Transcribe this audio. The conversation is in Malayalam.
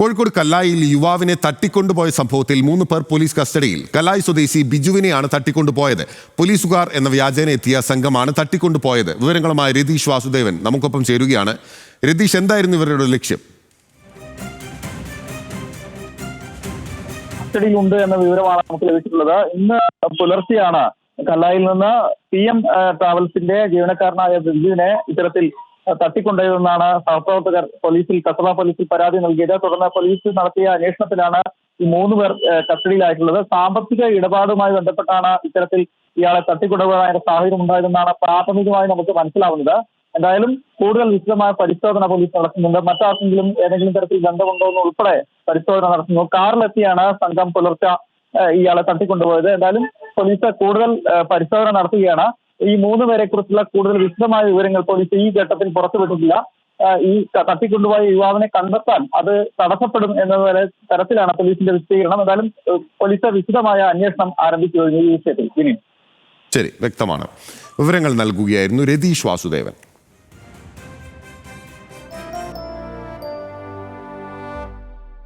കോഴിക്കോട് കല്ലായിയിൽ യുവാവിനെ തട്ടിക്കൊണ്ടുപോയ സംഭവത്തിൽ 3 പേർ പോലീസ് കസ്റ്റഡിയിൽ. കല്ലായി സ്വദേശി ബിജുവിനെയാണ് തട്ടിക്കൊണ്ടുപോയത്. പോലീസുകാർ എന്ന വ്യാജേന എത്തിയ സംഘമാണ് തട്ടിക്കൊണ്ടുപോയത്. വിവരങ്ങളുമായി രതീഷ് വാസുദേവൻ നമുക്കൊപ്പം ചേരുകയാണ്. രതീഷ്, എന്തായിരുന്നു ഇവരുടെ ലക്ഷ്യം? കസ്റ്റഡിയിലുണ്ട് എന്ന വിവരമാണ് നമുക്ക് ലഭിച്ചിട്ടുള്ളത്. ഇന്ന് പുലർച്ചെയാണ് കല്ലായിൽ നിന്ന് PM ട്രാവൽസിന്റെ ജീവനക്കാരനായ ബിജുവിനെ ഇത്തരത്തിൽ തട്ടിക്കൊണ്ടുപോയതെന്നാണ് സഹപ്രവർത്തകർ കസബ പോലീസിൽ പരാതി നൽകിയത്. തുടർന്ന് പോലീസ് നടത്തിയ അന്വേഷണത്തിലാണ് ഈ 3 പേർ കസ്റ്റഡിയിലായിട്ടുള്ളത്. സാമ്പത്തിക ഇടപാടുമായി ബന്ധപ്പെട്ടാണ് ഇത്തരത്തിൽ ഇയാളെ തട്ടിക്കൊണ്ടുപോകാൻ സാഹചര്യം ഉണ്ടായതെന്നാണ് പ്രാഥമികമായി നമുക്ക് മനസ്സിലാവുന്നത്. എന്തായാലും കൂടുതൽ വിശദമായ പരിശോധന പോലീസ് നടത്തുന്നുണ്ട്. മറ്റാർക്കെങ്കിലും ഏതെങ്കിലും തരത്തിൽ ബന്ധമുണ്ടോ എന്ന് ഉൾപ്പെടെ പരിശോധന നടത്തുന്നു. കാറിലെത്തിയാണ് സംഘം പുലർച്ചെ ഇയാളെ തട്ടിക്കൊണ്ടുപോയത്. എന്തായാലും പോലീസ് കൂടുതൽ പരിശോധന നടത്തുകയാണ്. ഈ 3 പേരെ കുറിച്ചുള്ള കൂടുതൽ വിശദമായ വിവരങ്ങൾ പോലീസ് ഈ ഘട്ടത്തിൽ പുറത്തുവിട്ടിട്ടില്ല. ഈ തട്ടിക്കൊണ്ടുപോയ യുവാവിനെ കണ്ടെത്താൻ അത് തടസ്സപ്പെടും എന്ന തരത്തിലാണ് പോലീസിന്റെ വിശദീകരണം. എന്തായാലും പോലീസ് വിശദമായ അന്വേഷണം ആരംഭിച്ചു കഴിഞ്ഞു ഈ വിഷയത്തിൽ. ശരി, വ്യക്തമാണ്. വിവരങ്ങൾ നൽകുകയായിരുന്നു രതീഷ് വാസുദേവൻ.